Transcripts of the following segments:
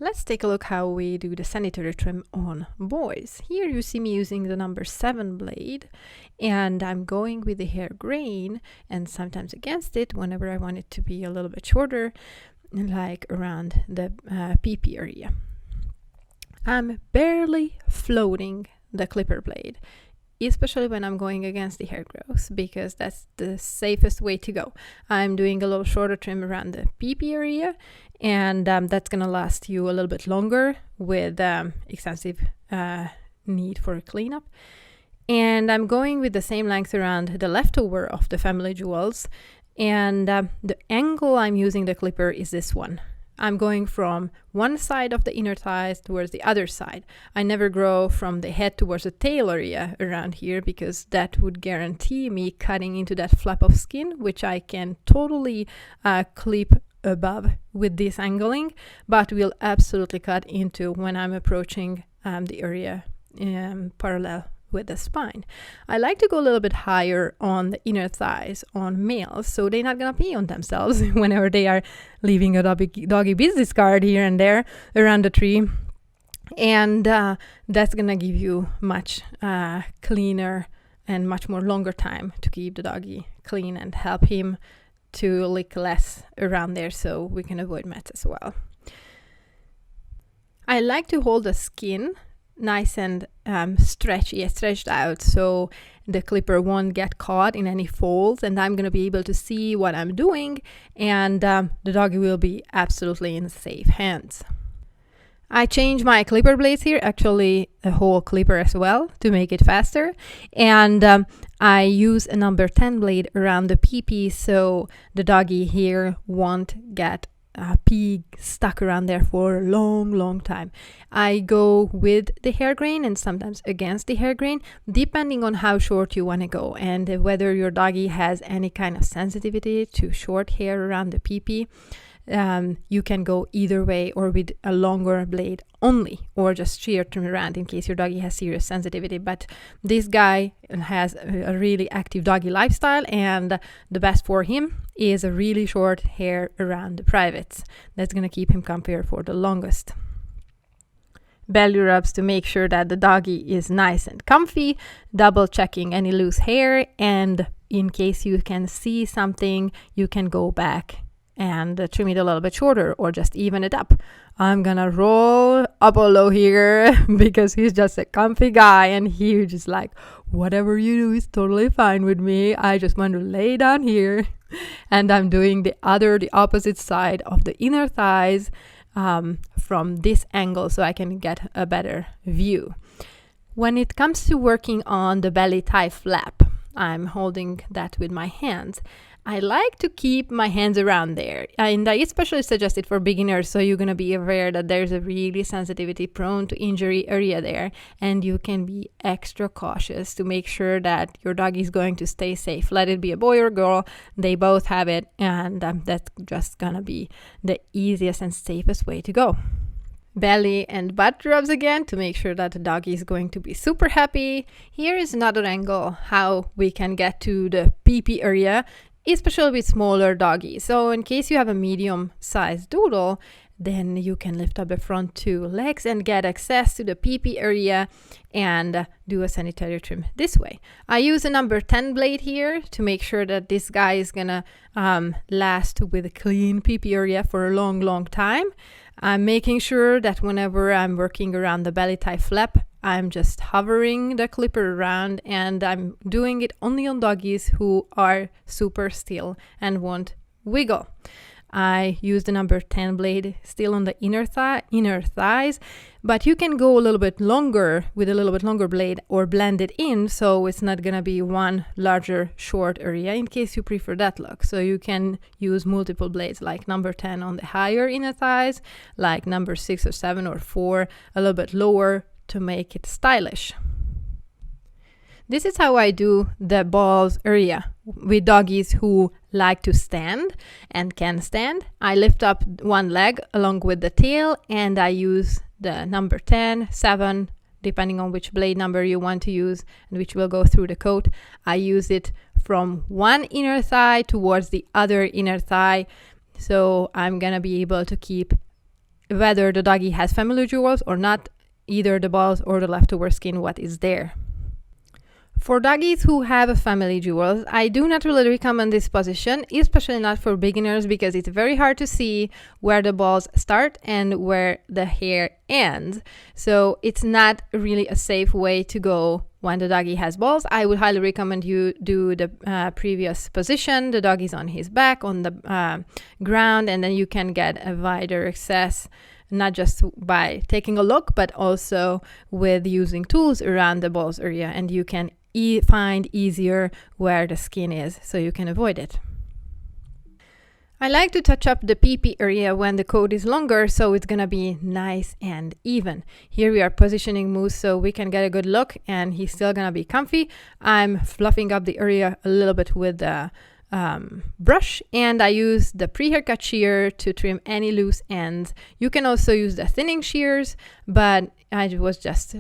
Let's take a look how we do the sanitary trim on boys. Here you see me using the number 7 blade, and I'm going with the hair grain and sometimes against it whenever I want it to be a little bit shorter, like around the PP area. I'm barely floating the clipper blade, especially when I'm going against the hair growth, because that's the safest way to go. I'm doing a little shorter trim around the PP area, and that's gonna last you a little bit longer with extensive need for a cleanup. And I'm going with the same length around the leftover of the family jewels, and the angle I'm using the clipper is this one. I'm going from one side of the inner thighs towards the other side. I never grow from the head towards the tail area around here, because that would guarantee me cutting into that flap of skin, which I can totally clip above with this angling, but will absolutely cut into when I'm approaching the area parallel with the spine. I like to go a little bit higher on the inner thighs on males, so they're not gonna pee on themselves whenever they are leaving a doggy business card here and there around the tree. And that's gonna give you much cleaner and much more longer time to keep the doggy clean and help him to lick less around there, so we can avoid mats as well. I like to hold the skin nice and stretched out, so the clipper won't get caught in any folds, and I'm going to be able to see what I'm doing, and the doggy will be absolutely in safe hands. I changed my clipper blades here, actually a whole clipper as well, to make it faster, and I use a number 10 blade around the PP, so the doggy here won't get pee stuck around there for a long time. I go with the hair grain and sometimes against the hair grain, depending on how short you want to go and whether your doggy has any kind of sensitivity to short hair around the PP. You can go either way, or with a longer blade only, or just shear trim around in case your doggy has serious sensitivity. But this guy has a really active doggy lifestyle, and the best for him is a really short hair around the privates. That's gonna keep him comfier for the longest. Belly rubs to make sure that the doggy is nice and comfy, double checking any loose hair, and in case you can see something, you can go back and trim it a little bit shorter or just even it up. I'm gonna roll Apollo here because he's just a comfy guy, and he just like, whatever you do is totally fine with me. I just want to lay down here. And I'm doing the opposite side of the inner thighs from this angle, so I can get a better view. When it comes to working on the belly thigh flap, I'm holding that with my hands. I like to keep my hands around there, and I especially suggest it for beginners, so you're going to be aware that there's a really sensitivity prone to injury area there, and you can be extra cautious to make sure that your dog is going to stay safe. Let it be a boy or girl, they both have it, and that's just going to be the easiest and safest way to go. Belly and butt rubs again to make sure that the doggy is going to be super happy. Here is another angle how we can get to the PP area, especially with smaller doggies. So in case you have a medium-sized doodle, then you can lift up the front 2 legs and get access to the PP area and do a sanitary trim this way. I use a number 10 blade here to make sure that this guy is gonna last with a clean PP area for a long time. I'm making sure that whenever I'm working around the belly thigh flap, I'm just hovering the clipper around, and I'm doing it only on doggies who are super still and won't wiggle. I use the number 10 blade still on the inner thighs, but you can go a little bit longer with a little bit longer blade or blend it in, so it's not gonna be one larger short area in case you prefer that look. So you can use multiple blades, like number 10 on the higher inner thighs, like number 6 or 7 or 4 a little bit lower, to make it stylish. This is how I do the balls area with doggies who like to stand and can stand. I lift up one leg along with the tail, and I use the number 10, 7, depending on which blade number you want to use and which will go through the coat. I use it from one inner thigh towards the other inner thigh, so I'm gonna be able to keep whether the doggy has family jewels or not, either the balls or the leftover skin what is there. For doggies who have family jewels, I do not really recommend this position, especially not for beginners, because it's very hard to see where the balls start and where the hair ends. So it's not really a safe way to go when the doggy has balls. I would highly recommend you do the previous position. The dog is on his back on the ground, and then you can get a wider access, not just by taking a look, but also with using tools around the balls area, and you can find easier where the skin is, so you can avoid it. I like to touch up the pee-pee area when the coat is longer, so it's gonna be nice and even. Here we are positioning Moose so we can get a good look, and he's still gonna be comfy. I'm fluffing up the area a little bit with the brush, and I use the pre-haircut shear to trim any loose ends. You can also use the thinning shears, but I was just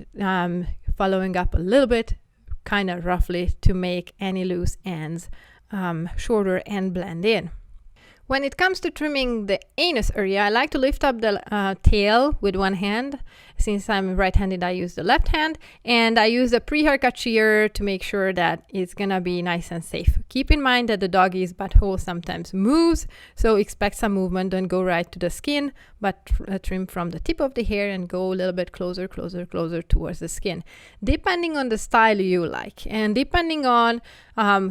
following up a little bit, kind of roughly, to make any loose ends shorter and blend in. When it comes to trimming the anus area, I like to lift up the tail with one hand. Since I'm right-handed, I use the left hand, and I use the pre-haircut shear to make sure that it's gonna be nice and safe. Keep in mind that the doggy's butthole sometimes moves, so expect some movement. Don't go right to the skin, but trim from the tip of the hair and go a little bit closer towards the skin, depending on the style you like, and depending on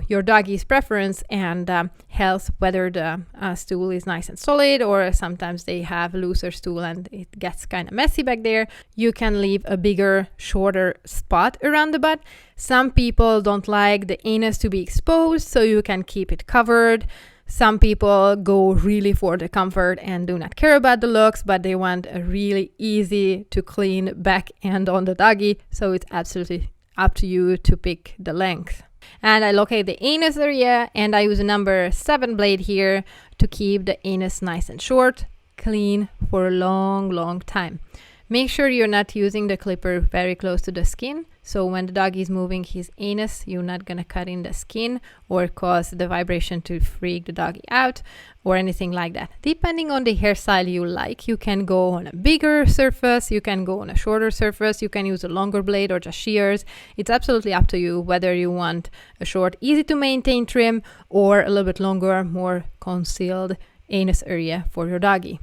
your doggy's preference and health, whether the stool is nice and solid, or sometimes they have looser stool and it gets kind of messy back there. You can leave a bigger, shorter spot around the butt. Some people don't like the anus to be exposed, so you can keep it covered. Some people go really for the comfort and do not care about the looks, but they want a really easy to clean back end on the doggy, so it's absolutely up to you to pick the length. And I locate the anus area, and I use a number 7 blade here to keep the anus nice and short, clean for a long time. Make sure you're not using the clipper very close to the skin, so when the dog is moving his anus, you're not gonna cut in the skin or cause the vibration to freak the doggy out or anything like that. Depending on the hairstyle you like, you can go on a bigger surface, you can go on a shorter surface, you can use a longer blade or just shears. It's absolutely up to you whether you want a short, easy to maintain trim or a little bit longer, more concealed anus area for your doggy.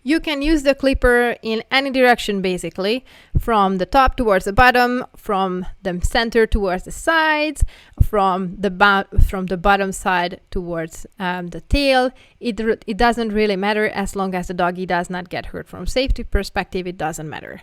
You can use the clipper in any direction, basically, from the top towards the bottom, from the center towards the sides, from the bottom side towards the tail. It doesn't really matter as long as the doggy does not get hurt. From safety perspective, it doesn't matter.